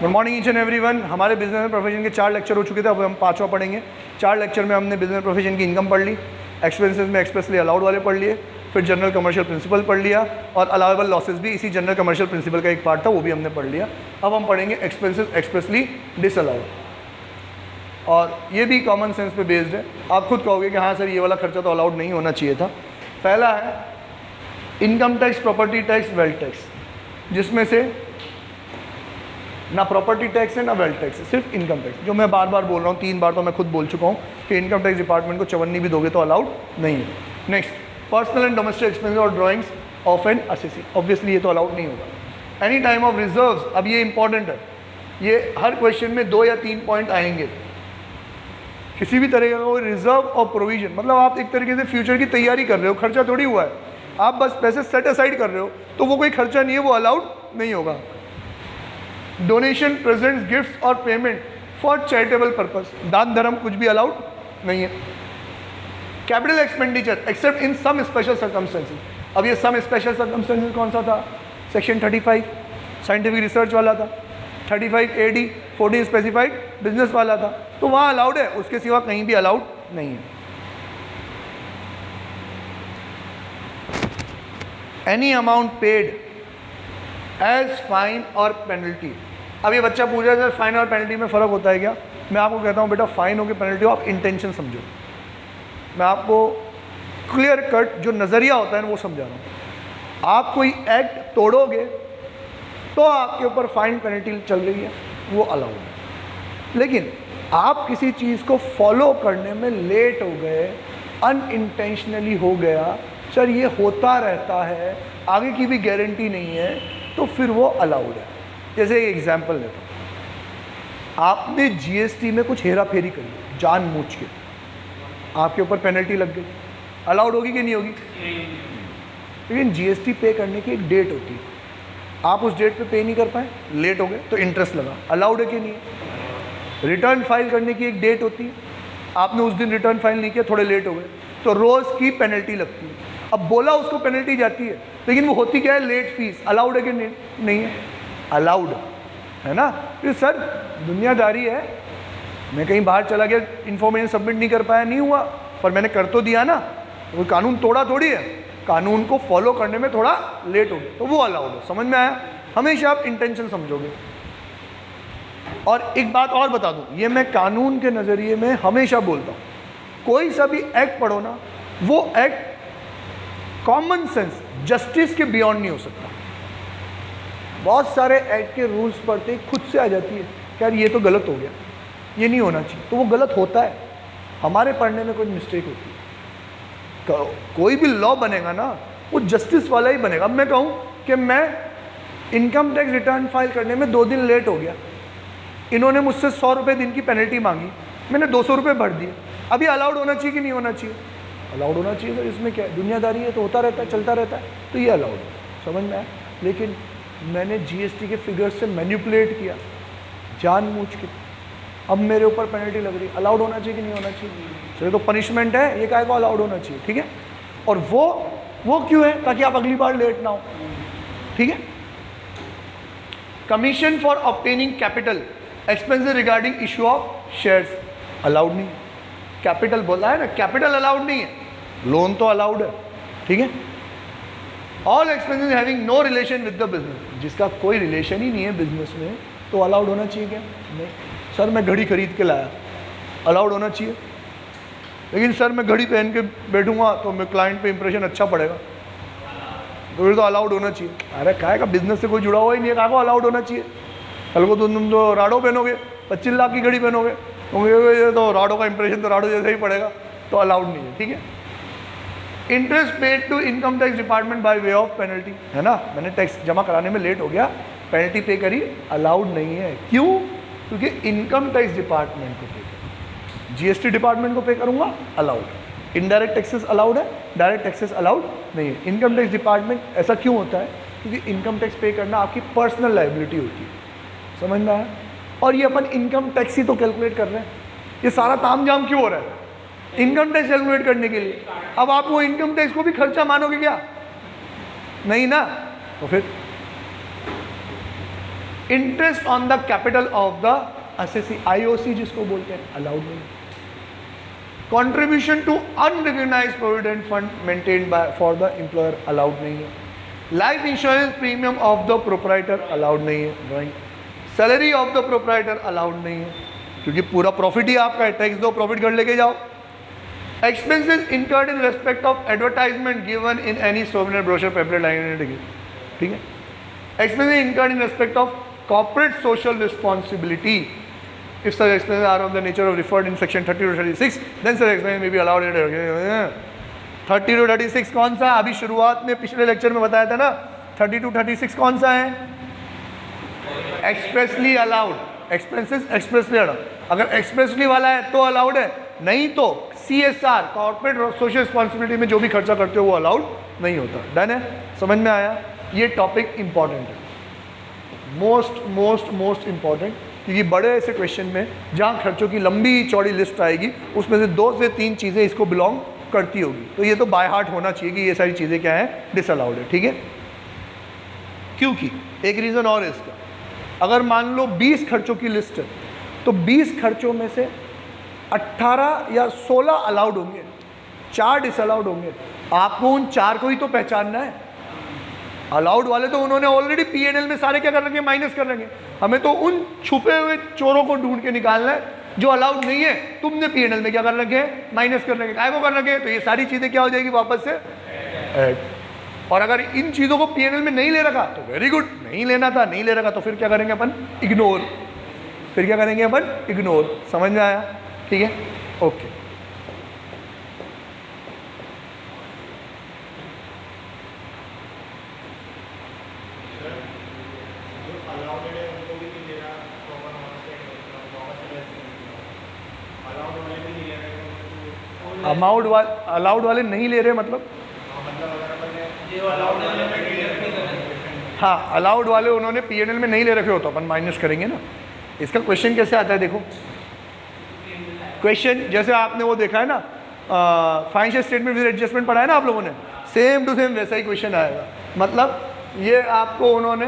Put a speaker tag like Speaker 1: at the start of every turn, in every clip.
Speaker 1: Good morning each and everyone. हमारे business and profession के 4 lecture हो चुके थे, अब हम 5वां पढ़ेंगे। 4 लेक्चर में हमने बिजनेस प्रोफेशन की इनकम पढ़ ली, एक्सपेंसेस में एक्सप्रेसली अलाउड वाले पढ़ लिए, फिर जनरल कमर्शियल प्रिंसिपल पढ़ लिया और अलाउेबल लॉसेस भी इसी जनरल कमर्शियल प्रिंसिपल का एक पार्ट था, वो भी हमने पढ़ लिया। अब हम पढ़ेंगे एक्सपेंसेस एक्सप्रेसली डिसअलाउड, और ये भी कॉमन सेंस पे बेस्ड है। आप खुद कहोगे कि हाँ सर ये वाला खर्चा तो अलाउड नहीं होना चाहिए था। पहला है income tax, property tax, wealth tax, जिसमें से ना प्रॉपर्टी टैक्स है ना वेल्थ टैक्स है, सिर्फ इनकम टैक्स, जो मैं बार बार बोल रहा हूँ, 3 बार तो मैं खुद बोल चुका हूँ कि इनकम टैक्स डिपार्टमेंट को चवन्नी भी दोगे तो अलाउड नहीं है। Next, personal and domestic expenses और drawings of an assessee, obviously ये तो अलाउड नहीं होगा। एनी टाइम ऑफ रिजर्व्स, अब ये इंपॉर्टेंट है, ये हर क्वेश्चन में 2 या 3 पॉइंट आएंगे। किसी भी तरह का रिजर्व और प्रोविजन, मतलब आप एक तरीके से फ्यूचर की तैयारी कर रहे हो, खर्चा थोड़ी हुआ है, आप बस पैसे सेट असाइड कर रहे हो, तो वो कोई खर्चा नहीं है, वो अलाउड नहीं होगा। डोनेशन, प्रेजेंट्स, गिफ्ट्स और पेमेंट फॉर चैरिटेबल पर्पस, दान धर्म कुछ भी अलाउड नहीं है। Capital expenditure except in some special circumstances, अब ये सम स्पेशल सर्कमस्टेंसेस कौन सा था? सेक्शन 35 साइंटिफिक रिसर्च वाला था, 35 AD 14 स्पेसिफाइड बिजनेस वाला था, तो वहाँ अलाउड है, उसके सिवा कहीं भी अलाउड नहीं है। Any amount paid as fine और पेनल्टी, अब ये बच्चा पूछ रहा है सर फाइन और पेनल्टी में फ़र्क होता है क्या? मैं आपको कहता हूँ बेटा, फाइन हो कि पेनल्टी हो, आप इंटेंशन समझो। मैं आपको क्लियर कट जो नज़रिया होता है ना वो समझा रहा हूँ। आप कोई एक्ट तोड़ोगे तो आपके ऊपर फाइन पेनल्टी चल रही है, वो अलाउड है। लेकिन आप किसी चीज़ को फॉलो करने में लेट हो गए, अनइंटेंशनली हो गया, सर ये होता रहता है, आगे की भी गारंटी नहीं है, तो फिर वो अलाउड है। जैसे एक एग्जांपल लेता हूँ, आपने GST में कुछ हेरा फेरी करी जानबूझ के, आपके ऊपर पेनल्टी लग गई, अलाउड होगी कि नहीं होगी? लेकिन GST पे करने की एक डेट होती है, आप उस डेट पे पे नहीं कर पाए, लेट हो गए, तो इंटरेस्ट लगा, अलाउड है कि नहीं है? रिटर्न फाइल करने की एक डेट होती है, आपने उस दिन रिटर्न फाइल नहीं किया, थोड़े लेट हो गए, तो रोज़ की पेनल्टी लगती है। अब बोला उसको पेनल्टी जाती है, लेकिन वो होती क्या है? Late fees. अलाउड है कि नहीं है? अलाउड है ना। तो सर दुनियादारी है, मैं कहीं बाहर चला गया, इन्फॉर्मेशन सबमिट नहीं कर पाया, नहीं हुआ, पर मैंने कर तो दिया ना, वो कानून तोड़ा थोड़ी है, कानून को फॉलो करने में थोड़ा लेट हो गया, तो वो अलाउड है। समझ में आया? हमेशा आप इंटेंशन समझोगे। और एक बात और बता दूं, ये मैं कानून के नज़रिए में हमेशा बोलता हूँ, कोई सा भी एक्ट पढ़ो ना, वो एक्ट कॉमन सेंस जस्टिस के बियॉन्ड नहीं हो सकता। बहुत सारे एक्ट के रूल्स पढ़ते ही खुद से आ जाती है कि यार ये तो गलत हो गया, ये नहीं होना चाहिए, तो वो गलत होता है, हमारे पढ़ने में कुछ मिस्टेक होती है। कोई भी लॉ बनेगा ना, वो जस्टिस वाला ही बनेगा। अब मैं कहूँ कि मैं इनकम टैक्स रिटर्न फाइल करने में 2 दिन लेट हो गया, इन्होंने मुझसे 100 रुपये दिन की पेनल्टी मांगी, मैंने 200 रुपये भर दिए, अभी अलाउड होना चाहिए कि नहीं होना चाहिए? अलाउड होना चाहिए सर, इसमें क्या है? दुनियादारी है, तो होता रहता है, चलता रहता है, तो ये अलाउड है। समझ में आया? लेकिन मैंने GST के फिगर्स से मैनिपुलेट किया जानबूझ के, अब मेरे ऊपर पेनल्टी लग रही है, अलाउड होना चाहिए कि नहीं होना चाहिए? सर तो पनिशमेंट है, ये काहे को अलाउड होना चाहिए? ठीक है। और वो क्यों है? ताकि आप अगली बार लेट ना हो। ठीक है। Commission for obtaining capital expenses regarding issue of shares, allowed नहीं। कैपिटल बोला है ना, कैपिटल अलाउड नहीं है, लोन तो अलाउड है। ठीक है। All expenses having no relation with the business, जिसका कोई रिलेशन ही नहीं है बिजनेस में, तो अलाउड होना चाहिए क्या? नहीं। सर मैं घड़ी खरीद के लाया, अलाउड होना चाहिए। लेकिन सर मैं घड़ी पहन के बैठूंगा तो मेरे क्लाइंट पे इंप्रेशन अच्छा पड़ेगा, तो फिर तो अलाउड होना चाहिए। अरे काहे का, बिजनेस से कोई जुड़ा हुआ ही नहीं है, काहे को अलाउड होना चाहिए? कल को तुम तो राडो पहनोगे, 25 लाख की घड़ी पहनोगे, ये तो राडो का इंप्रेशन तो राडो जैसा ही पड़ेगा, तो अलाउड नहीं है। ठीक है। Interest paid to income tax department by way of penalty, है ना, मैंने टैक्स जमा कराने में लेट हो गया, पेनल्टी पे करी, अलाउड नहीं है। क्यों? क्योंकि इनकम टैक्स डिपार्टमेंट को पे करूँ, GST डिपार्टमेंट को पे करूँगा, अलाउड। इनडायरेक्ट टैक्सेस अलाउड है, डायरेक्ट टैक्सेस अलाउड नहीं है। इनकम टैक्स डिपार्टमेंट, ऐसा क्यों होता है? क्योंकि इनकम टैक्स पे करना आपकी पर्सनल लायबिलिटी होती है। समझ में आया? और ये अपन इनकम टैक्स ही तो कैलकुलेट कर रहे हैं, ये सारा तामझाम क्यों हो रहा है? इनकम टैक्स कैलकुलेट करने के लिए। अब आप वो इनकम टैक्स को भी खर्चा मानोगे क्या? नहीं ना। तो फिर interest on the capital of the SSC, IOC जिसको बोलते हैं, अलाउड नहीं। Contribution to unrecognised provident fund maintained by for the employer, allowed नहीं है। Life insurance premium of the proprietor, allowed नहीं है। Drawing salary of the proprietor, allowed नहीं है, क्योंकि पूरा प्रॉफिट ही आपका है, टैक्स दो, प्रॉफिट घर लेके जाओ। Expenses incurred in respect of advertisement given in any souvenir brochure pamphlet line, ठीक है। Expenses incurred in respect of corporate social responsibility, if such expenses are of the nature of referred in section 30 to 36, then such expenses may be allowed in 30 to 36 कौन सा, अभी शुरुआत में पिछले lecture में बताया था ना, 30 to 36 कौन सा है, expressly allowed, expenses expressly allowed. अगर एक्सप्रेसली वाला है तो अलाउड है, नहीं तो CSR कॉर्पोरेट सोशल रिस्पॉन्सिबिलिटी में जो भी खर्चा करते हो वो अलाउड नहीं होता। डन है, समझ में आया। ये टॉपिक इंपॉर्टेंट है, मोस्ट इंपॉर्टेंट, क्योंकि बड़े ऐसे क्वेश्चन में जहाँ खर्चों की लंबी चौड़ी लिस्ट आएगी उसमें से 2 से 3 चीज़ें इसको बिलोंग करती होगी, तो ये तो बाय हार्ट होना चाहिए कि ये सारी चीज़ें क्या है, डिसअलाउड है, ठीक है। क्योंकि एक रीज़न और है इसका, अगर मान लो 20 खर्चों की लिस्ट है तो 20 खर्चों में से 18 या 16 अलाउड होंगे, 4 डिसअलाउड होंगे। आपको उन 4 को ही तो पहचानना है। अलाउड वाले तो उन्होंने ऑलरेडी P&L में सारे क्या कर रखे हैं, माइनस कर रखे हैं। हमें तो उन छुपे हुए चोरों को ढूंढ के निकालना है जो अलाउड नहीं है, तुमने P&L में क्या कर रखे हैं, माइनस कर रखे हैं। काय को कर रखे हैं, तो ये सारी चीज़ें क्या हो जाएगी, वापस से ऐड। और अगर इन चीज़ों को P&L में नहीं ले रखा तो वेरी गुड, नहीं लेना था, नहीं ले रखा तो फिर क्या करेंगे अपन, इग्नोर। फिर क्या करेंगे अपन, इग्नोर। समझ में आया, ठीक है, ओके। अलाउड वाले नहीं ले रहे मतलब, हाँ अलाउड वाले उन्होंने P&L में नहीं ले रखे हो तो अपन माइनस करेंगे ना। इसका क्वेश्चन कैसे आता है, देखो क्वेश्चन जैसे आपने वो देखा है ना, फाइनेंशियल स्टेटमेंट विद एडजस्टमेंट पढ़ा है ना आप लोगों ने, सेम टू सेम वैसा ही क्वेश्चन आएगा। मतलब ये आपको उन्होंने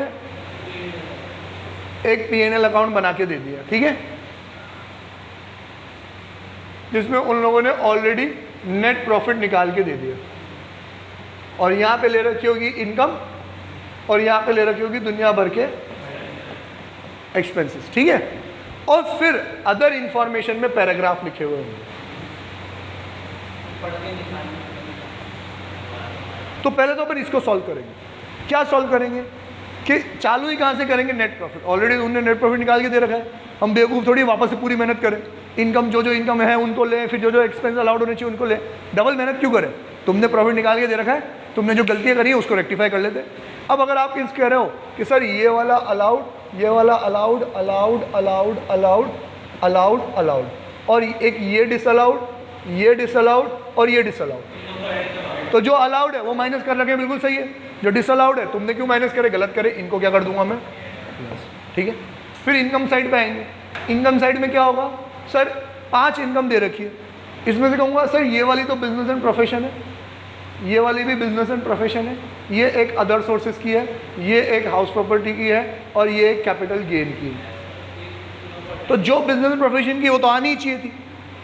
Speaker 1: एक P&L अकाउंट बना के दे दिया, ठीक है, जिसमें उन लोगों ने ऑलरेडी नेट प्रॉफिट निकाल के दे दिया, और यहाँ पे ले रखी होगी इनकम, और यहाँ पे ले रखी होगी दुनिया भर के एक्सपेंसेस, ठीक है। और फिर अदर इंफॉर्मेशन में पैराग्राफ लिखे हुए होंगे। तो पहले तो अपन इसको सॉल्व करेंगे। क्या सॉल्व करेंगे कि चालू ही कहाँ से करेंगे, नेट प्रॉफिट। ऑलरेडी उन्होंने नेट प्रॉफिट निकाल के दे रखा है, हम बेवकूफ़ थोड़ी वापस से पूरी मेहनत करें, इनकम जो इनकम है उनको लें, फिर जो एक्सपेंस अलाउड होने चाहिए उनको लें, डबल मेहनत क्यों करें। तुमने प्रॉफिट निकाल के दे रखा है, तुमने जो गलतियाँ करी है उसको रेक्टिफाई कर लेते। अब अगर आप इस कह रहे हो कि सर ये वाला अलाउड, ये वाला allowed, allowed allowed allowed allowed allowed, और एक ये डिसअलाउड, ये डिसअलाउड और ये डिसअलाउड, तो जो अलाउड है वो माइनस कर रखे हैं, बिल्कुल सही है। जो डिसअलाउड है तुमने क्यों माइनस करे, गलत करे, इनको क्या कर दूंगा मैं, ठीक है। फिर इनकम साइड पे आएंगे। इनकम साइड में क्या होगा, सर 5 इनकम दे रखी है, इसमें से कहूँगा सर ये वाली तो बिजनेस एंड प्रोफेशन है, ये वाली भी बिजनेस एंड प्रोफेशन है, ये एक अदर सोर्सेज की है, ये एक हाउस प्रॉपर्टी की है, और ये एक कैपिटल गेन की है। तो जो बिजनेस एंड प्रोफेशन की वो तो आनी ही चाहिए थी,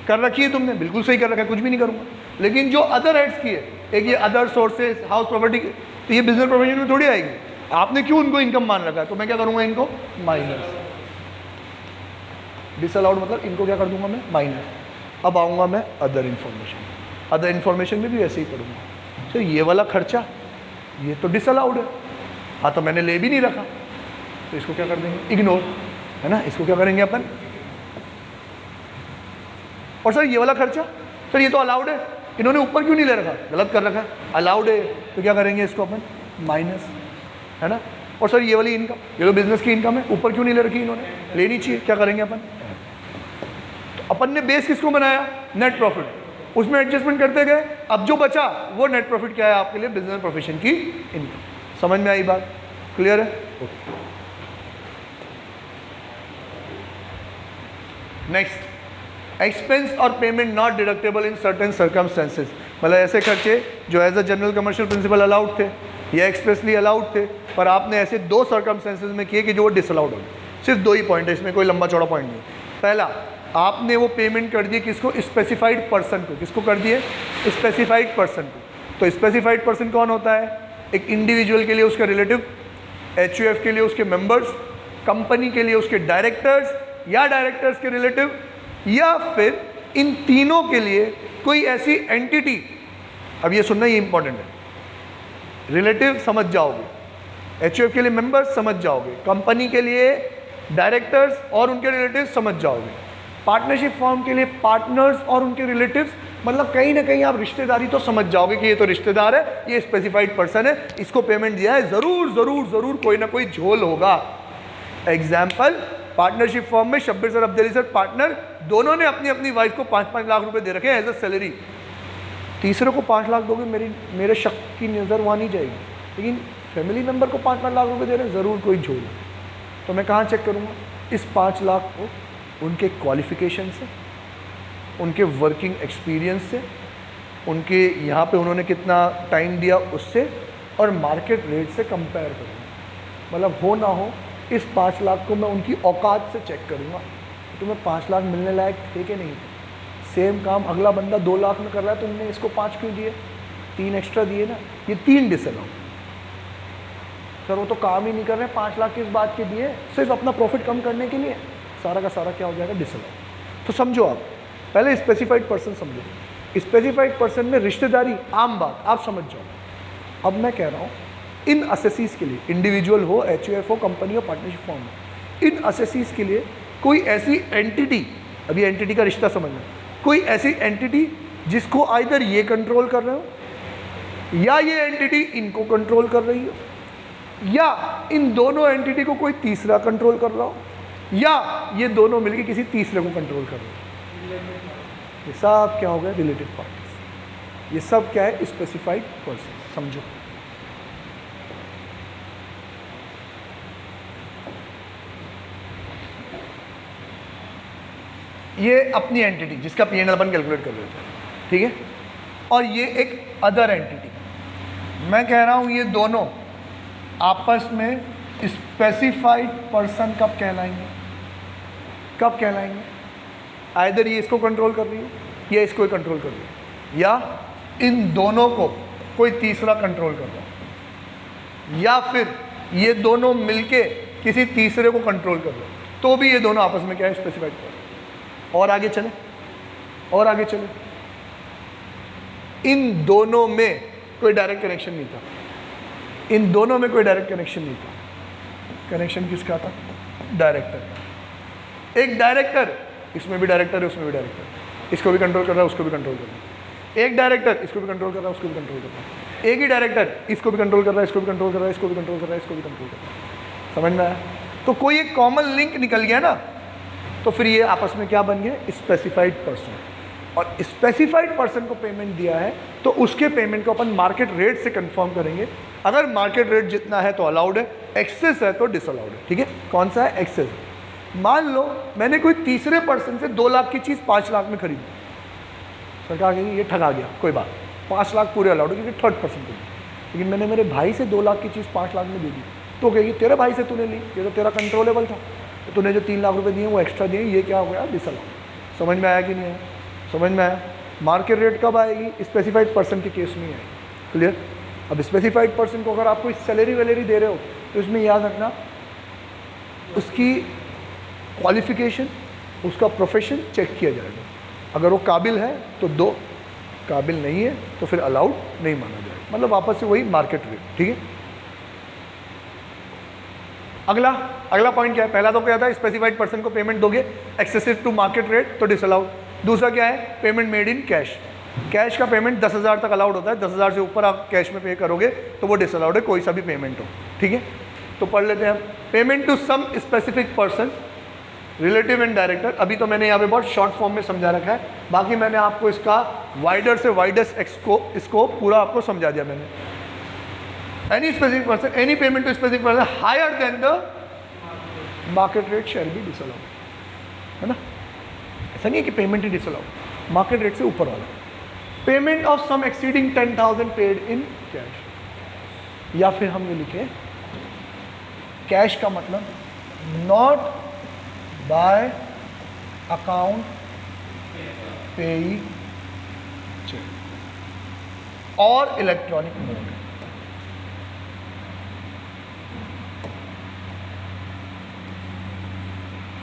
Speaker 1: कर रखी है तुमने, बिल्कुल सही कर रखा है, कुछ भी नहीं करूँगा। लेकिन जो अदर हेड्स की है, एक ये अदर सोर्सेज हाउस प्रॉपर्टी की, तो ये बिजनेस प्रोफेशन में थोड़ी आएगी। आपने क्यों उनको इनकम मान रखा है, तो मैं क्या करूँगा, इनको माइनस। डिसअलाउड मतलब इनको क्या कर दूंगा मैं, माइनस। अब आऊँगा मैं अदर इन्फॉर्मेशन। अदर इन्फॉर्मेशन में भी ऐसे ही पढ़ूंगा, तो ये वाला खर्चा ये तो डिसअलाउड है, हाँ तो मैंने ले भी नहीं रखा, तो इसको क्या कर देंगे, इग्नोर, है ना। इसको क्या करेंगे अपन, और सर ये वाला खर्चा, सर ये तो अलाउड है, इन्होंने ऊपर क्यों नहीं ले रखा, गलत कर रखा है, अलाउड है तो क्या करेंगे इसको अपन, माइनस, है ना। और सर ये वाली इनकम, ये तो बिजनेस की इनकम है, ऊपर क्यों नहीं ले रखी इन्होंने, लेनी चाहिए, क्या करेंगे अपन। तो अपन ने बेस किसको बनाया, नेट प्रॉफिट, उसमें एडजस्टमेंट करते गए। अब जो बचा वो नेट प्रॉफिट क्या है आपके लिए, बिजनेस प्रोफेशन की इनकम। समझ में आई बात, क्लियर है। नेक्स्ट, एक्सपेंस और payment not deductible in certain circumstances, मतलब ऐसे खर्चे जो as a general commercial principle allowed थे ये एक्सप्रेसली अलाउड थे, पर आपने ऐसे 2 सर्कमस्टेंसेस में किए कि जो वो डिसअलाउड हो गए। सिर्फ 2 ही पॉइंट है, इसमें कोई लंबा चौड़ा पॉइंट नहीं। पहला, आपने वो पेमेंट कर दिए किसको? स्पेसिफाइड पर्सन को। किसको कर दिए? स्पेसिफाइड पर्सन को। तो स्पेसिफाइड पर्सन कौन होता है? एक इंडिविजुअल के लिए उसका रिलेटिव, HUF के लिए उसके मेंबर्स, कंपनी के लिए उसके डायरेक्टर्स या डायरेक्टर्स के रिलेटिव, या फिर इन तीनों के लिए कोई ऐसी एंटिटी। अब ये सुनना, ये इंपॉर्टेंट है। रिलेटिव समझ जाओगे, HUF के लिए मेंबर्स समझ जाओगे, कंपनी के लिए डायरेक्टर्स और उनके रिलेटिव्स समझ जाओगे, पार्टनरशिप फॉर्म के लिए पार्टनर्स और उनके रिलेटिव्स, मतलब कहीं ना कहीं आप रिश्तेदारी तो समझ जाओगे कि ये तो रिश्तेदार है, ये स्पेसिफाइड पर्सन है, इसको पेमेंट दिया है, ज़रूर ज़रूर ज़रूर कोई ना कोई झोल होगा। एग्जाम्पल, पार्टनरशिप फॉर्म में Shabbir sir, Abdul sir partner, दोनों ने अपनी अपनी वाइफ को 5-5 लाख रुपए दे रखे हैं एज अ सैलरी। तीसरे को 5 लाख दोगे, मेरे शक की नज़र वहाँ नहीं जाएगी, लेकिन फैमिली मेम्बर को 5-5 लाख रुपए दे रहे हैं, ज़रूर कोई झोल है। तो मैं कहाँ चेक करूँगा? इस 5 लाख को उनके क्वालिफिकेशन से, उनके वर्किंग एक्सपीरियंस से, उनके यहाँ पे उन्होंने कितना टाइम दिया उससे, और मार्केट रेट से कंपेयर करूँगा। मतलब हो ना हो, इस 5 लाख को मैं उनकी औकात से चेक करूँगा, तुम्हें 5 लाख मिलने लायक थे कि नहीं थे। सेम काम अगला बंदा 2 लाख में कर रहा है, तुमने इसको 5 क्यों दिए? 3 एक्स्ट्रा दिए ना। ये 3 डिसअलाउ। सर वो तो काम ही नहीं कर रहे, 5 लाख किस बात के दिए? सिर्फ अपना प्रॉफिट कम करने के लिए। सारा का सारा क्या हो जाएगा? डिसअलाउ। तो समझो, आप पहले स्पेसिफाइड पर्सन समझो। स्पेसिफाइड पर्सन में रिश्तेदारी आम बात, आप समझ जाओ। अब मैं कह रहा हूँ, इन असेसीज के लिए, इंडिविजुअल हो, HUF हो, कंपनी हो, पार्टनरशिप फॉर्म हो, इन असेसीज के लिए कोई ऐसी एंटिटी, अभी एंटिटी का रिश्ता समझना, कोई ऐसी एंटिटी जिसको आइदर ये कंट्रोल कर रहे हो, या ये एंटिटी इनको कंट्रोल कर रही हो, या इन दोनों एंटिटी को कोई तीसरा कंट्रोल कर रहा हो, या ये दोनों मिलकर किसी तीसरे को कंट्रोल कर रहे हो। ये सब क्या हो गया? Related parties. ये सब क्या है? Specified person. समझो, ये अपनी एंटिटी जिसका P&L अपन कैलकुलेट कर रहे थे, ठीक है, और ये एक अदर एंटिटी। मैं कह रहा हूँ ये दोनों आपस में स्पेसिफाइड पर्सन कब कहलाएंगे? कब कहलाएंगे? आइदर ये इसको कंट्रोल कर रही हो, या इसको कंट्रोल कर रही हो, या इन दोनों को कोई तीसरा कंट्रोल कर रहा हो, या फिर ये दोनों मिलके किसी तीसरे को कंट्रोल कर रहे हो, तो भी ये दोनों आपस में क्या है? Specified person. और आगे चले, और आगे चले, इन दोनों में कोई डायरेक्ट कनेक्शन नहीं था। इन दोनों में कोई डायरेक्ट कनेक्शन नहीं था। कनेक्शन किसका था? डायरेक्टर का। एक डायरेक्टर, इसमें भी डायरेक्टर है, उसमें भी डायरेक्टर, इसको भी कंट्रोल कर रहा है, उसको भी कंट्रोल कर रहा है। एक डायरेक्टर इसको भी कंट्रोल कर रहा है, उसको भी कंट्रोल कर रहा है। एक ही डायरेक्टर इसको भी कंट्रोल कर रहा है, इसको भी कंट्रोल कर रहा है, इसको भी कंट्रोल कर रहा है, इसको भी कंट्रोल कर रहा है। समझ में आया? तो कोई एक कॉमन लिंक निकल गया ना, तो फिर ये आपस में क्या बन गया? Specified person. और स्पेसिफाइड पर्सन को पेमेंट दिया है, तो उसके पेमेंट को अपन मार्केट रेट से कंफर्म करेंगे। अगर मार्केट रेट जितना है तो अलाउड है, एक्सेस है तो डिसअलाउड है। ठीक है, कौन सा है? एक्सेस। मान लो मैंने कोई तीसरे पर्सन से 2 लाख की चीज़ 5 लाख में खरीदी, सरकार कहेगी ये ठगा गया, कोई बात, 5 लाख पूरे अलाउड है क्योंकि थर्ड पर्सन को दी। लेकिन मैंने मेरे भाई से 2 लाख की चीज़ 5 लाख में दे दी, तो कहेगी तेरे भाई से तूने ली, ये तो तेरा कंट्रोलेबल था, तो तूने जो 3 लाख रुपए दिए वो एक्स्ट्रा दिए, ये क्या हो गया? डिसअलाउड। समझ में आया कि नहीं आया? समझ में आया? मार्केट रेट कब आएगी? स्पेसिफाइड पर्सन के केस में आएगी। क्लियर? अब स्पेसिफाइड पर्सन को अगर आप कोई सैलरी वैलरी दे रहे हो तो इसमें याद रखना उसकी क्वालिफिकेशन, उसका प्रोफेशन चेक किया जाएगा। अगर वो काबिल है तो दो, काबिल नहीं है तो फिर अलाउड नहीं माना जाएगा। मतलब वापस से वही मार्केट रेट। ठीक है, अगला पॉइंट क्या है? पहला तो क्या था? स्पेसिफाइड पर्सन को पेमेंट दोगे एक्सेसिव टू मार्केट रेट तो डिसअलाउड। दूसरा क्या है? Payment made in cash. Cash का पेमेंट 10,000 तक अलाउड होता है, 10,000 से ऊपर आप कैश में पे करोगे तो वो डिसअलाउड है, कोई सा भी पेमेंट हो। ठीक है, तो पढ़ लेते हैं हम। Payment to some specific person, relative and director. अभी तो मैंने यहाँ पे बहुत शॉर्ट फॉर्म में समझा रखा है, बाकी मैंने आपको इसका वाइडर से वाइडेस्ट स्कोप पूरा आपको समझा दिया मैंने। Any specific person, any payment to specific person higher than the market rate shall be disallowed, है ना? ऐसा नहीं है कि पेमेंट ही डिसअलाउड, मार्केट रेट से ऊपर वाला। Payment of sum exceeding 10,000 paid in cash, या फिर हम ये लिखे कैश का मतलब not by account payee cheque और इलेक्ट्रॉनिक मोड।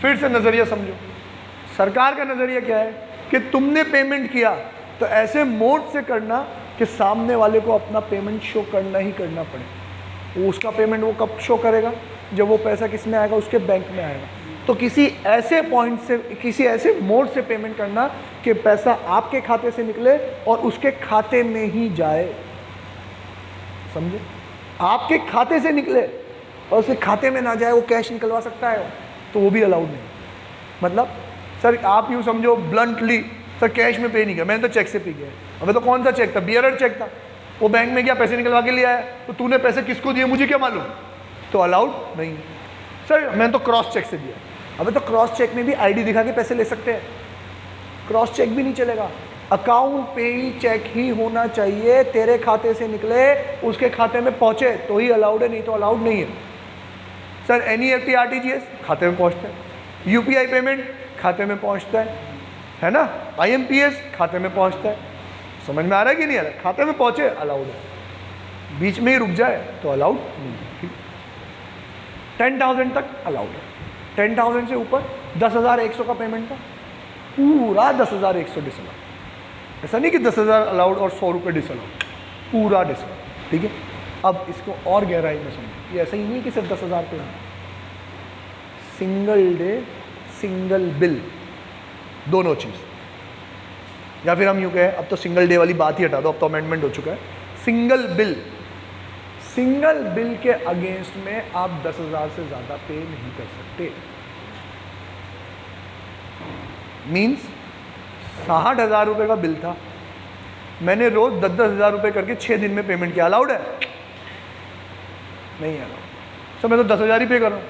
Speaker 1: फिर से नजरिया समझो। सरकार का नजरिया क्या है कि तुमने पेमेंट किया तो ऐसे मोड से करना कि सामने वाले को अपना पेमेंट शो करना ही करना पड़े। वो उसका पेमेंट वो कब शो करेगा? जब वो पैसा किस में आएगा? उसके बैंक में आएगा। तो किसी ऐसे पॉइंट से, किसी ऐसे मोड से पेमेंट करना कि पैसा आपके खाते से निकले और उसके खाते में ही जाए। समझे? आपके खाते से निकले और उसके खाते में ना जाए, वो कैश निकलवा सकता है तो वो भी अलाउड नहीं। मतलब सर आप यूँ समझो ब्लंटली, सर कैश में पे नहीं किया, मैंने तो चेक से पे किया। अबे तो कौन सा चेक था? बियरर चेक था। वो बैंक में गया, पैसे निकलवा के लिए आया, तो तूने पैसे किसको दिए मुझे क्या मालूम? तो अलाउड नहीं। सर मैंने तो क्रॉस चेक से दिया। अबे तो क्रॉस चेक में भी आईडी दिखा के पैसे ले सकते हैं, क्रॉस चेक भी नहीं चलेगा। अकाउंट पेई चेक ही होना चाहिए, तेरे खाते से निकले उसके खाते में पहुंचे तो ही अलाउड है, नहीं तो अलाउड नहीं है। सर NEFT RTGS खाते में पहुंचता है, UPI पेमेंट खाते में पहुंचता है ना, IMPS खाते में पहुंचता है। समझ में आ रहा है कि नहीं आ रहा है? खाते में पहुंचे अलाउड है, बीच में ही रुक जाए तो अलाउड नहीं है। 10,000 तक अलाउड है, 10,000 से ऊपर 10,100 का पेमेंट था, पूरा 10,100 डिसअलाउड। ऐसा नहीं कि 10,000 अलाउड और 100 रुपये डिसअलाउड, पूरा डिसअलाउड। ठीक है, अब इसको और गहराई में समझो। ये ऐसा ही नहीं कि सिर्फ 10,000 पे, सिंगल डे सिंगल बिल दोनों चीज़। या फिर हम यूँ कहें, अब तो सिंगल डे वाली बात ही हटा दो, अब तो अमेंडमेंट हो चुका है। सिंगल बिल, सिंगल बिल के अगेंस्ट में आप 10,000 से ज़्यादा पे नहीं कर सकते। मीन्स 60,000 रुपये का बिल था, मैंने रोज 10,000 रुपये करके 6 दिन में पेमेंट किया, अलाउड है? नहीं है अलाउड। सर मैं तो 10,000 ही पे कर रहा हूँ,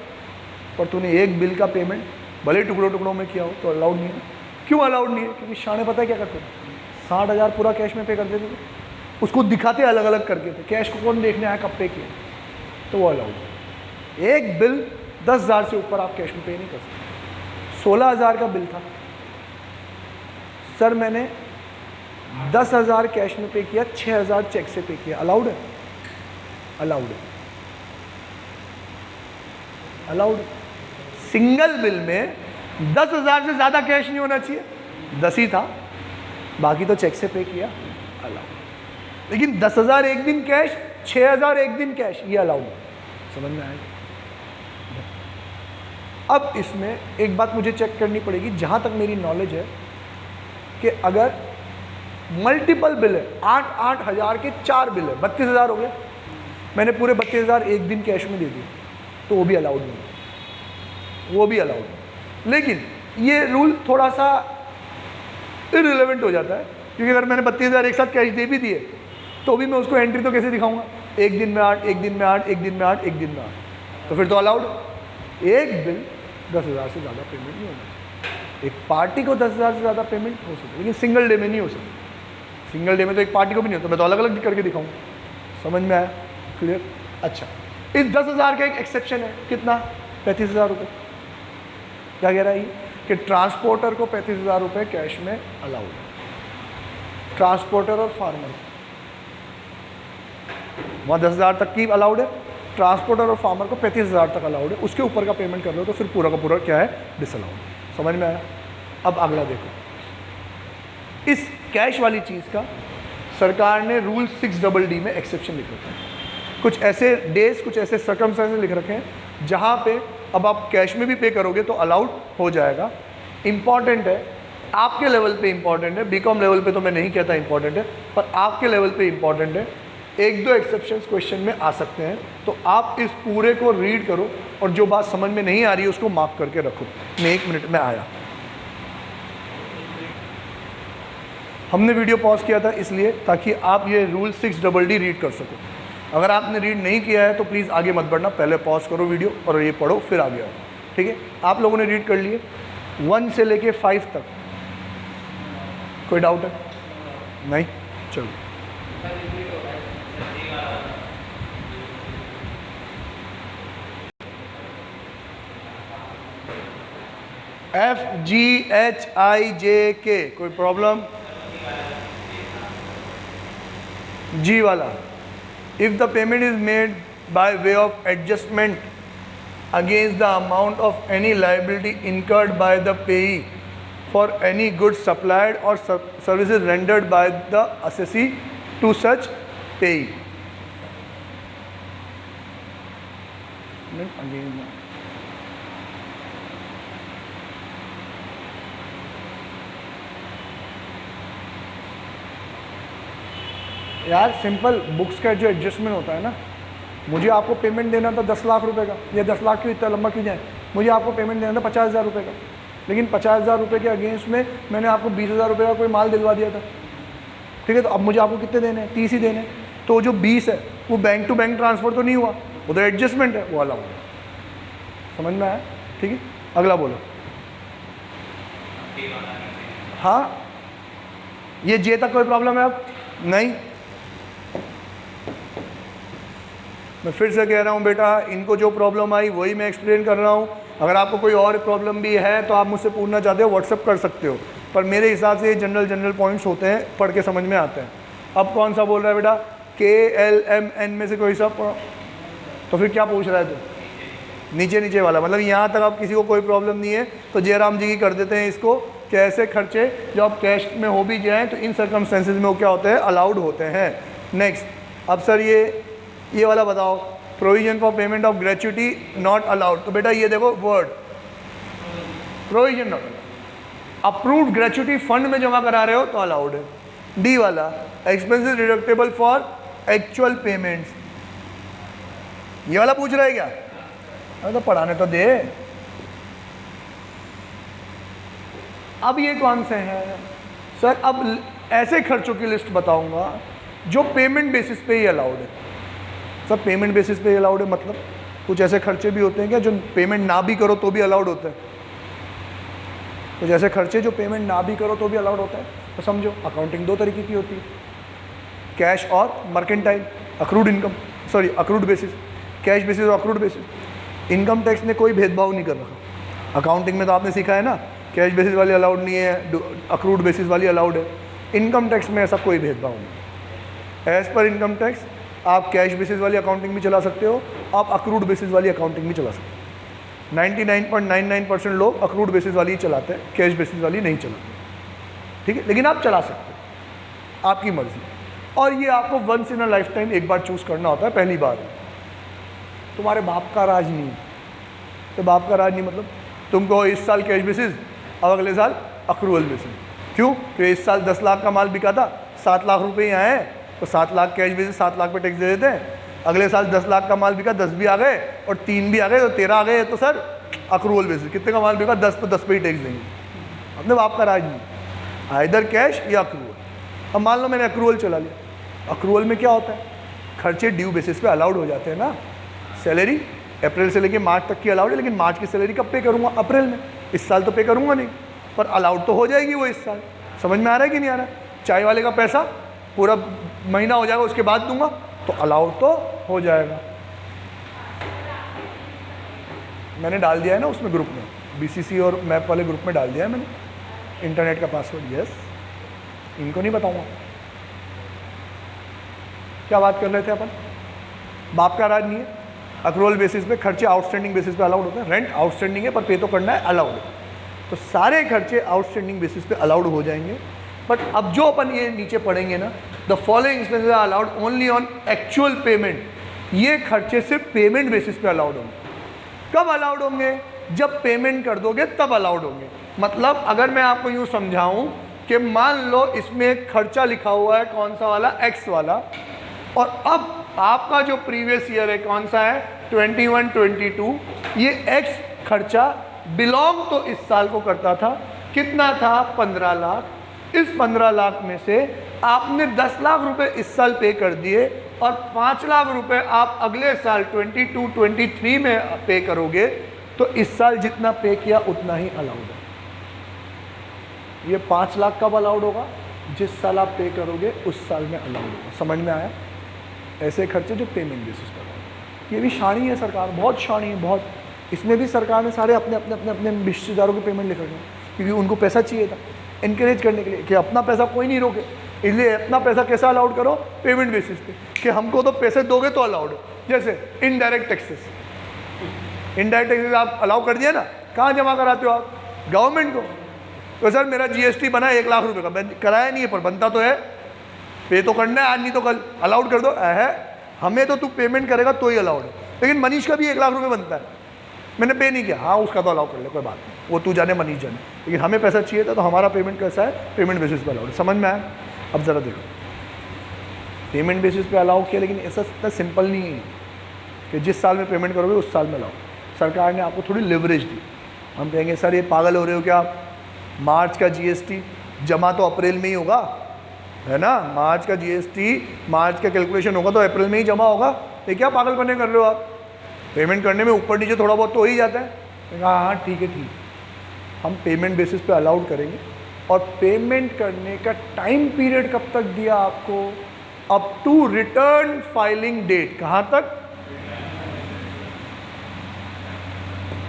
Speaker 1: पर तूने एक बिल का पेमेंट भले टुकड़ों टुकड़ों में किया हो तो अलाउड नहीं है। क्यों अलाउड नहीं है? क्योंकि शाने पता है क्या करते थे, 60,000 पूरा कैश में पे कर देते थे, उसको दिखाते अलग अलग करके थे, कैश को कौन देखने आया कब पे किया, तो वो अलाउड। एक बिल 10,000 से ऊपर आप कैश में पे नहीं कर सकते। 16,000 का बिल था, सर मैंने 10,000 कैश में पे किया, 6,000 चेक से पे किया, अलाउड है? अलाउड है, अलाउड। सिंगल बिल में 10,000 से ज़्यादा कैश नहीं होना चाहिए, 10 ही था, बाकी तो चेक से पे किया, अलाउड। लेकिन 10,000 एक दिन कैश, 6,000 एक दिन कैश, ये अलाउड। समझ में आएगा? अब इसमें एक बात मुझे चेक करनी पड़ेगी, जहाँ तक मेरी नॉलेज है, कि अगर मल्टीपल बिल है, 8-8 हज़ार के 4 बिल है, 32,000 हो गए, मैंने पूरे 32,000 एक दिन कैश में दे दिए, तो वो भी अलाउड नहीं है, वो भी अलाउड है। लेकिन ये रूल थोड़ा सा इररिलेवेंट हो जाता है, क्योंकि अगर मैंने 32,000 एक साथ कैश दे भी दिए तो भी मैं उसको एंट्री तो कैसे दिखाऊंगा? एक दिन में 8, एक दिन में 8, एक दिन में 8, एक दिन में 8, तो फिर तो अलाउड। एक बिल 10,000 से ज़्यादा पेमेंट नहीं होना चाहिए। एक पार्टी को 10,000 से ज़्यादा पेमेंट हो सकती है, लेकिन सिंगल डे में नहीं हो सकती। सिंगल डे में तो एक पार्टी को भी नहीं होता, मैं तो अलग अलग करके दिखाऊंगा। समझ में आया? क्लियर? अच्छा, इस 10,000 का एक एक्सेप्शन है, कितना? 35,000 रुपये। क्या कह रहा है ये? कि ट्रांसपोर्टर को 35,000 रुपये कैश में अलाउड है, ट्रांसपोर्टर और फार्मर वहाँ 10,000 तक की अलाउड है, ट्रांसपोर्टर और फार्मर को 35,000 तक अलाउड है। उसके ऊपर का पेमेंट कर लो तो फिर पूरा का पूरा क्या है? डिसअलाउड। समझ में आया? अब अगला देखो, इस कैश वाली चीज़ का सरकार ने रूल 6DD में एक्सेप्शन लिख रखा है। कुछ ऐसे डेज, कुछ ऐसे सर्कमस्टेंसेस लिख रखे हैं जहाँ पे अब आप कैश में भी पे करोगे तो अलाउड हो जाएगा। इम्पॉर्टेंट है, आपके लेवल पे इम्पॉर्टेंट है, बीकॉम लेवल पे तो मैं नहीं कहता इम्पॉर्टेंट है, पर आपके लेवल पे इम्पॉर्टेंट है। 1-2 एक्सेप्शंस क्वेश्चन में आ सकते हैं, तो आप इस पूरे को रीड करो और जो बात समझ में नहीं आ रही है उसको मार्क करके रखो। मैं 1 मिनट में आया। हमने वीडियो पॉज किया था इसलिए ताकि आप ये रूल 6DD रीड कर सको। अगर आपने रीड नहीं किया है तो प्लीज़ आगे मत बढ़ना, पहले पॉज करो वीडियो और ये पढ़ो, फिर आगे आओ। ठीक है? आप लोगों ने रीड कर लिए 1 से लेके 5 तक, कोई डाउट है? नहीं? चलो FGHIJK, कोई प्रॉब्लम? जी वाला, if the payment is made by way of adjustment against the amount of any liability incurred by the payee for any goods supplied और services rendered by the assessee to such payee. यार simple, books का जो adjustment होता है ना, मुझे आपको payment देना था 10 लाख रुपए का, या 10 लाख क्यों इतना लंबा क्यों जाए, मुझे आपको पेमेंट देना था 50,000 रुपये का, लेकिन 50,000 रुपये के अगेंस्ट में मैंने आपको 20,000 रुपये का कोई माल दिलवा दिया था, ठीक है। तो अब मुझे आपको कितने देने हैं? 30 ही देने हैं। तो जो 20 है वो बैंक टू बैंक ट्रांसफ़र तो नहीं हुआ, उधर एडजस्टमेंट है, वो अलग होगा। समझ में आया? ठीक है, अगला बोलो। हाँ, ये जे तक कोई प्रॉब्लम है? अब नहीं, मैं फिर से कह रहा हूँ बेटा, इनको जो प्रॉब्लम आई वही मैं एक्सप्लेन कर रहा हूँ। अगर आपको कोई और प्रॉब्लम भी है तो आप मुझसे पूछना चाहते हो, व्हाट्सअप कर सकते हो, पर मेरे हिसाब से ये जनरल पॉइंट्स होते हैं, पढ़ के समझ में आते हैं। अब कौन सा बोल रहा है बेटा? KLMN में से कोई सा? तो फिर क्या पूछ रहा है तू? नीचे वाला, मतलब यहाँ तक अब किसी को कोई प्रॉब्लम नहीं है तो जयराम जी की कर देते हैं इसको, कि ऐसे खर्चे जो अब कैश में हो भी जाएँ तो इन सर्कमस्टेंसेज में वो क्या होते हैं? अलाउड होते हैं। नेक्स्ट, अब सर ये वाला बताओ, provision for payment of gratuity not allowed. तो बेटा ये देखो word, provision not allowed, approved gratuity fund में जमा करा रहे हो तो अलाउड है। डी वाला, expenses deductible for actual payments, ये वाला पूछ रहा है क्या? अरे तो पढ़ाने तो दे। अब ये कौन से हैं सर? अब ऐसे खर्चों की लिस्ट बताऊंगा जो पेमेंट बेसिस पे ही अलाउड है। सर पेमेंट बेसिस पे ही अलाउड है मतलब कुछ ऐसे खर्चे भी होते हैं क्या जो पेमेंट ना भी करो तो भी अलाउड होते हैं? कुछ ऐसे खर्चे जो पेमेंट ना भी करो तो भी अलाउड होता है। तो समझो, अकाउंटिंग दो तरीके की होती है, कैश और mercantile, accrued income, sorry accrued basis, cash basis और अक्रूड बेसिस। इनकम टैक्स ने कोई भेदभाव नहीं कर रखा। अकाउंटिंग में तो आपने सीखा है ना, कैश बेसिस वाली अलाउड नहीं है, अक्रूड बेसिस वाली अलाउड है। इनकम टैक्स में ऐसा कोई भेदभाव नहीं। एज पर इनकम टैक्स आप कैश बेसिस वाली अकाउंटिंग भी चला सकते हो, आप अक्रूड बेसिस वाली अकाउंटिंग भी चला सकते हो। 99.99% लोग अक्रूड बेसिस वाली ही चलाते हैं, कैश बेसिस वाली नहीं चलाते, ठीक है। लेकिन आप चला सकते हो, आपकी मर्जी। और ये आपको once in a lifetime एक बार चूज़ करना होता है, पहली बार। तुम्हारे बाप का राज नहीं है। तो बाप का राज नहीं मतलब तुमको इस साल कैश बेसिस और अगले साल अक्रूवल बेसिस। क्यों? तो इस साल 10 लाख का माल बिका था, 7 लाख रुपये यहाँ है, तो 7 लाख कैश बेसिस 7 लाख पे टैक्स दे देते हैं। अगले साल 10 लाख का माल बिका, 10 भी आ गए और 3 भी आ गए, तो 13 आ गए, तो सर अक्रूवल बेसिस। कितने का माल बिका? 10, तो 10 पे ही टैक्स देंगे। अपने बाप का राज नहीं, आइदर कैश या अक्रूवल। अब मान लो मैंने अक्रूवल चला लिया। अक्रूवल में क्या होता है? खर्चे ड्यू बेसिस पे अलाउड हो जाते हैं ना। सैलरी अप्रैल से लेके मार्च तक की अलाउड है, लेकिन मार्च की सैलरी कब पे करूँगा? अप्रैल में। इस साल तो पे करूँगा नहीं, पर अलाउड तो हो जाएगी वो इस साल। समझ में आ रहा है कि नहीं आ रहा है? चाय वाले का पैसा पूरा महीना हो जाएगा, उसके बाद दूंगा, तो अलाउड तो हो जाएगा। मैंने डाल दिया है ना उसमें ग्रुप में, BCC और मैप वाले ग्रुप में डाल दिया है मैंने इंटरनेट का पासवर्ड। यस, इनको नहीं बताऊंगा। क्या बात कर रहे थे अपन? बाप का राज नहीं है। अक्रूवल बेसिस पे खर्चे आउटस्टैंडिंग बेसिस पे अलाउड होते हैं। रेंट आउटस्टैंडिंग है पर पे तो करना है, अलाउड है। तो सारे खर्चे आउटस्टैंडिंग बेसिस पे अलाउड हो जाएंगे। बट अब जो अपन ये नीचे पढ़ेंगे ना, the following expenses are allowed only on actual payment, ये खर्चे सिर्फ पेमेंट बेसिस पे अलाउड होंगे। कब अलाउड होंगे? जब पेमेंट कर दोगे तब अलाउड होंगे। मतलब अगर मैं आपको यूँ समझाऊँ कि मान लो इसमें एक खर्चा लिखा हुआ है, कौन सा वाला? एक्स वाला, और अब आपका जो प्रीवियस ईयर है कौन सा है? 21-22। ये एक्स खर्चा बिलोंग तो इस साल को करता था, कितना था? 15 लाख। इस 15 लाख में से आपने 10 लाख रुपए इस साल पे कर दिए और 5 लाख रुपए आप अगले साल 22-23 में पे करोगे, तो इस साल जितना पे किया उतना ही अलाउड है। ये 5 लाख कब अलाउड होगा? जिस साल आप पे करोगे उस साल में अलाउड होगा। समझ में आया? ऐसे खर्चे जो पेमेंट बेसिस पर। ये भी शानी है सरकार, बहुत शानी है, बहुत। इसमें भी सरकार ने सारे अपने अपने अपने अपने रिश्तेदारों के पेमेंट लिख रखे हैं, क्योंकि उनको पैसा चाहिए था इनकरेज करने के लिए कि अपना पैसा कोई नहीं रोके, इसलिए अपना पैसा कैसा अलाउड करो, पेमेंट बेसिस पे, कि हमको तो पैसे दोगे तो अलाउड है। जैसे इनडायरेक्ट टैक्सेस, इनडायरेक्ट टैक्सेस आप अलाउ कर दिया ना, कहाँ जमा कराते हो आप, गवर्नमेंट को। तो सर मेरा जीएसटी बना 1 लाख रुपए का, मैंने कराया नहीं है पर बनता तो है, पे तो करना है आज नहीं तो कल, अलाउड कर दो। है हमें तो तू पेमेंट करेगा तो ही अलाउड है, लेकिन मनीष का भी 1 लाख रुपए बनता है, मैंने पे नहीं किया, हाँ उसका तो अलाउ कर ले, कोई बात नहीं, वो तू जाने मनीष जाने, लेकिन हमें पैसा चाहिए था तो हमारा पेमेंट कैसा है, पेमेंट बेसिस पे अलाउड। समझ में आया? अब ज़रा देखो, पेमेंट बेसिस पे अलाउ किया, लेकिन ऐसा इतना सिंपल नहीं है कि जिस साल में पेमेंट करोगे उस साल में अलाउ। सरकार ने आपको थोड़ी लिवरेज दी। हम कहेंगे सर ये पागल हो रहे हो क्या, मार्च का जीएसटी जमा तो अप्रैल में ही होगा, है ना, मार्च का जीएसटी, मार्च का कैलकुलेशन होगा तो अप्रैल में ही जमा होगा, ये क्या पागल बने कर रहे हो आप, पेमेंट करने में ऊपर नीचे थोड़ा बहुत तो हो ही जाता है। हाँ ठीक है, ठीक, हम पेमेंट बेसिस पे अलाउड करेंगे। और पेमेंट करने का टाइम पीरियड कब तक दिया आपको, up to return filing date. कहाँ तक,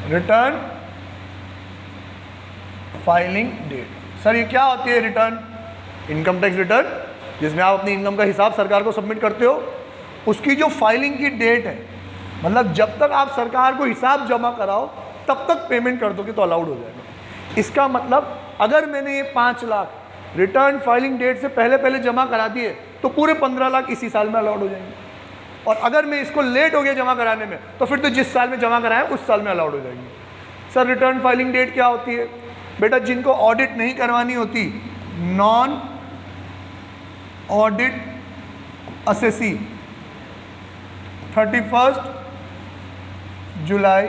Speaker 1: रिटर्न फाइलिंग डेट। सर ये क्या होती है रिटर्न, इनकम टैक्स रिटर्न, जिसमें आप अपनी इनकम का हिसाब सरकार को सबमिट करते हो, उसकी जो फाइलिंग की डेट है, मतलब जब तक आप सरकार को हिसाब जमा कराओ तब तक पेमेंट कर दोगे तो अलाउड हो जाएगा। इसका मतलब अगर मैंने ये 5 लाख रिटर्न फाइलिंग डेट से पहले पहले जमा करा दिए तो पूरे 15 लाख इसी साल में अलाउड हो जाएंगे, और अगर मैं इसको लेट हो गया जमा कराने में तो फिर तो जिस साल में जमा कराया उस साल में अलाउड हो जाएंगे। सर रिटर्न फाइलिंग डेट क्या होती है बेटा, जिनको ऑडिट नहीं करवानी होती, नॉन ऑडिट असेसी 31 जुलाई,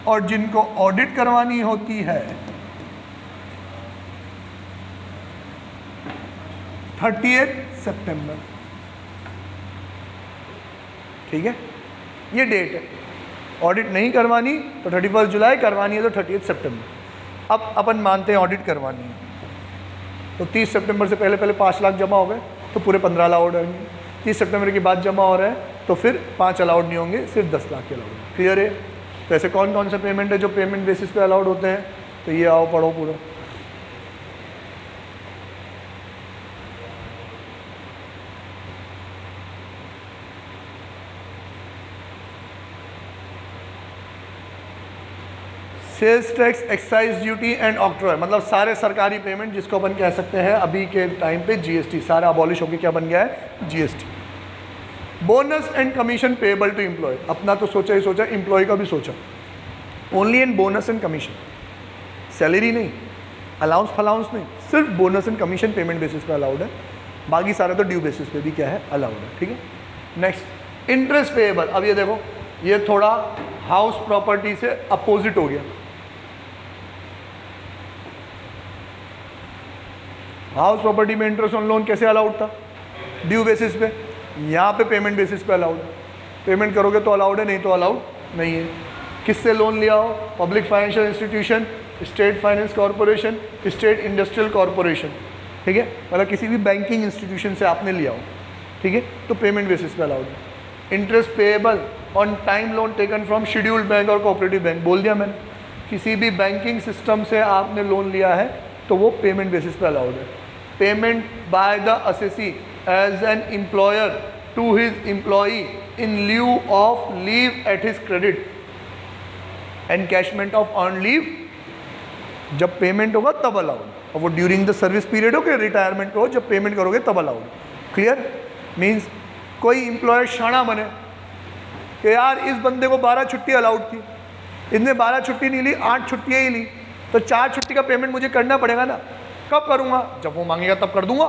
Speaker 1: और जिनको ऑडिट करवानी होती है 30 सितंबर। ठीक है, ये डेट है। ऑडिट नहीं करवानी तो 31 जुलाई, करवानी है तो 30 सितंबर। अब अपन मानते हैं ऑडिट करवानी है तो 30 सितंबर से पहले पहले 5 लाख जमा हो गए तो पूरे 15 अलाउड होंगे। 30 सितंबर के बाद जमा हो रहा है तो फिर 5 अलाउड नहीं होंगे, सिर्फ 10 लाख के अलाउड। क्लियर है? तो ऐसे कौन कौन से पेमेंट है जो पेमेंट बेसिस पे अलाउड होते हैं, तो ये आओ पढ़ो पूरा। Sales tax, excise duty and octroi, मतलब सारे सरकारी पेमेंट जिसको अपन कह सकते हैं अभी के टाइम पे जीएसटी, सारा अबॉलिश होकर क्या बन गया है, GST. Bonus and commission payable to employee, अपना तो सोचा ही सोचा, एम्प्लॉय का भी सोचा। Only in bonus and commission, salary नहीं, अलाउंस फलाउंस नहीं, सिर्फ bonus and commission payment basis पे अलाउड है, बाकी सारे तो ड्यू बेसिस पे भी क्या है, अलाउड है। ठीक है, नेक्स्ट इंटरेस्ट पेएबल। अब ये देखो, ये थोड़ा हाउस प्रॉपर्टी से अपोजिट हो गया। हाउस प्रॉपर्टी में इंटरेस्ट ऑन लोन कैसे अलाउड था, ड्यू बेसिस पे, यहाँ पे पेमेंट बेसिस पे अलाउड है। पेमेंट करोगे तो अलाउड है, नहीं तो अलाउड नहीं है। किससे लोन लिया हो, public financial institution, state finance corporation, state industrial corporation, ठीक है, मतलब किसी भी बैंकिंग इंस्टीट्यूशन से आपने लिया हो, ठीक है, तो पेमेंट बेसिस पे अलाउड है। Interest payable on time loan taken from scheduled bank और कोऑपरेटिव बैंक, बोल दिया मैंने, किसी भी बैंकिंग सिस्टम से आपने लोन लिया है तो वो पेमेंट बेसिस पे अलाउड है। Payment by the assessee as an employer to his employee in lieu of leave at his credit, encashment of earned leave, जब पेमेंट होगा तब अलाउड, और वो ड्यूरिंग द सर्विस पीरियड हो कि रिटायरमेंट हो, जब पेमेंट करोगे तब अलाउड। क्लियर? मीन्स कोई एम्प्लॉयर शाना बने कि यार इस बंदे को 12 छुट्टी अलाउड थी, इसने 12 छुट्टी नहीं ली, 8 छुट्टियाँ ही ली, तो 4 छुट्टी का पेमेंट मुझे करना पड़ेगा ना। कब करूँगा, जब वो मांगेगा तब कर दूंगा।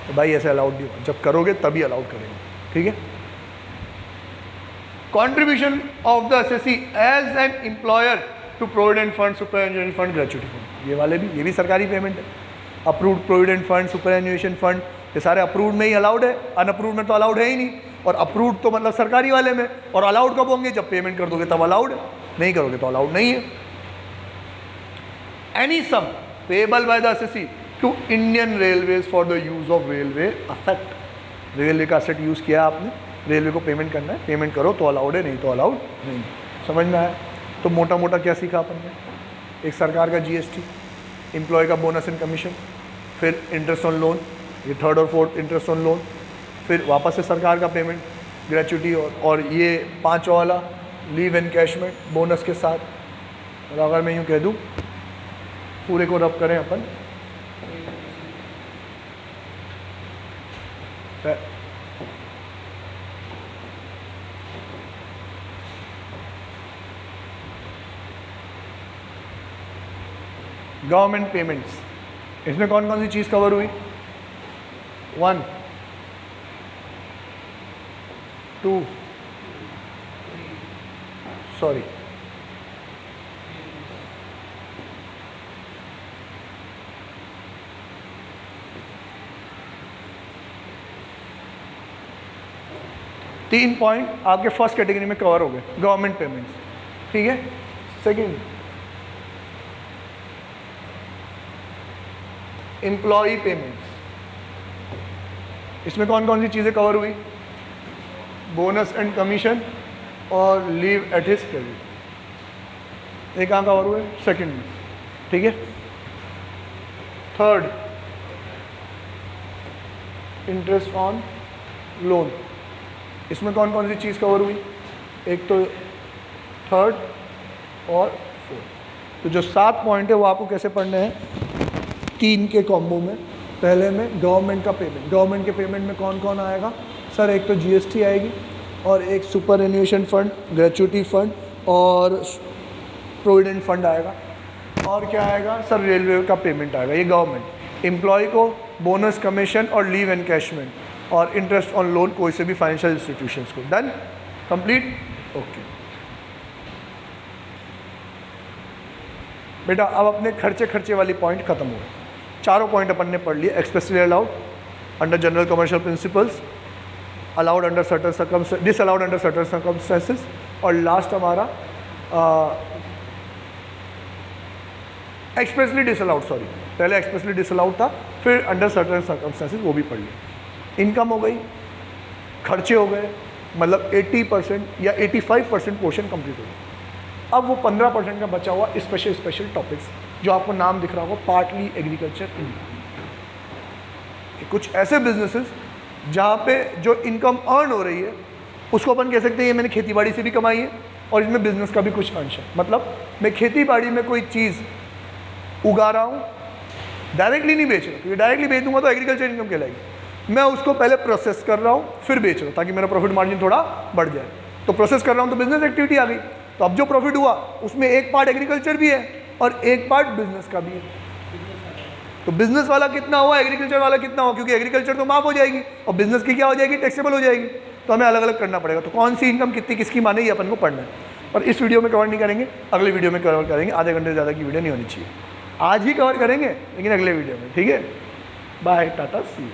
Speaker 1: तो भाई ऐसे अलाउड नहीं होगा, जब करोगे तभी अलाउड करेंगे। ठीक है, contribution of the assessee as an employer to provident fund, superannuation fund, gratuity fund, ये वाले भी, ये भी सरकारी पेमेंट है। Approved provident fund, superannuation fund, ये सारे अप्रूव्ड में ही अलाउड है, अनअप्रूव्ड में तो अलाउड है ही नहीं। और अप्रूव्ड तो मतलब सरकारी वाले में, और अलाउड कब होंगे, जब पेमेंट कर दोगे तब अलाउड है, नहीं करोगे तो अलाउड नहीं है। Any sum payable by the assessee to Indian Railways for the use of railway asset, railway का असेट यूज़ किया आपने, रेलवे को पेमेंट करना है, पेमेंट करो तो अलाउड है, नहीं तो अलाउड नहीं। समझ में आया? तो मोटा मोटा क्या सीखा अपन ने? एक सरकार का जीएसटी, एम्प्लॉय का बोनस एंड कमीशन, फिर इंटरेस्ट ऑन लोन, ये थर्ड और फोर्थ इंटरेस्ट ऑन लोन, फिर वापस से सरकार का पेमेंट ग्रेचुइटी, और ये 5 वाला लीव एनकैशमेंट बोनस के साथ। और अगर मैं यूँ कह दूँ पूरे को रब करें अपन, गवर्नमेंट पेमेंट्स, इसमें कौन कौन सी चीज़ कवर हुई? 1 2 सॉरी 3 पॉइंट आपके फर्स्ट कैटेगरी में कवर हो गए, गवर्नमेंट पेमेंट्स, ठीक है। सेकंड, एम्प्लॉई पेमेंट्स, इसमें कौन कौन सी चीज़ें कवर हुई? बोनस एंड कमीशन और लीव एट हिज क्रेडिट, ये कहाँ कवर हुए? सेकंड में, ठीक है। थर्ड, इंटरेस्ट ऑन लोन, इसमें कौन कौन सी चीज़ कवर हुई? एक तो थर्ड और फोर्थ। तो जो 7 पॉइंट है वो आपको कैसे पढ़ने हैं? 3 के कॉम्बो में। पहले में गवर्नमेंट का पेमेंट, गवर्नमेंट के पेमेंट में कौन कौन आएगा? सर एक तो जीएसटी आएगी, और एक सुपर एन्यूएशन फंड, ग्रेचुइटी फंड और प्रोविडेंट फंड आएगा। और क्या आएगा? सर रेलवे का पेमेंट आएगा, ये गवर्नमेंट। एम्प्लॉय को बोनस, कमीशन और लीव एनकैशमेंट, और इंटरेस्ट ऑन लोन कोई से भी फाइनेंशियल इंस्टीट्यूशंस को। डन? कंप्लीट? ओके बेटा, अब अपने खर्चे वाली पॉइंट खत्म हो गए। चारों पॉइंट अपन ने पढ़ लिए। Expressly allowed under general commercial principles, allowed under certain circumstances, disallowed under certain circumstances, और लास्ट हमारा एक्सप्रेसली डिसअलाउड, सॉरी पहले एक्सप्रेसली डिसअलाउड था, फिर अंडर सर्टन सर्कमस्टेंसेस वो भी पढ़ लिए। इनकम हो गई, खर्चे हो गए, मतलब 80% या 85% पोर्शन कंप्लीट हो गया। अब वो 15% का बचा हुआ स्पेशल टॉपिक्स जो आपको नाम दिख रहा होगा, पार्टली एग्रीकल्चर इनकम। कुछ ऐसे बिजनेसेस जहाँ पे जो इनकम अर्न हो रही है उसको अपन कह सकते हैं ये मैंने खेतीबाड़ी से भी कमाई है, और इसमें बिजनेस का भी कुछ अंश है। मतलब मैं खेतीबाड़ी में कोई चीज़ उगा रहा हूँ, डायरेक्टली नहीं बेच रहा, क्योंकि डायरेक्टली बेच दूंगा तो एग्रीकल्चर इनकम कहलाएगी। मैं उसको पहले प्रोसेस कर रहा हूँ फिर बेच रहा हूँ, ताकि मेरा प्रॉफिट मार्जिन थोड़ा बढ़ जाए। तो प्रोसेस कर रहा हूँ तो बिजनेस एक्टिविटी आ गई। तो अब जो प्रॉफिट हुआ उसमें एक पार्ट एग्रीकल्चर भी है और एक पार्ट बिजनेस का भी है। तो बिजनेस वाला कितना हुआ, एग्रीकल्चर वाला कितना हुआ, क्योंकि एग्रीकल्चर तो माफ हो जाएगी और बिजनेस की क्या हो जाएगी, टैक्सेबल हो जाएगी। तो हमें अलग अलग करना पड़ेगा। तो कौन सी इनकम कितनी किसकी माने ये अपन को पढ़ना है, और इस वीडियो में कवर नहीं करेंगे, अगले वीडियो में कवर करेंगे। आधे घंटे से ज़्यादा की वीडियो नहीं होनी चाहिए, आज ही कवर करेंगे लेकिन अगले वीडियो में, ठीक है। Bye, tata, see you.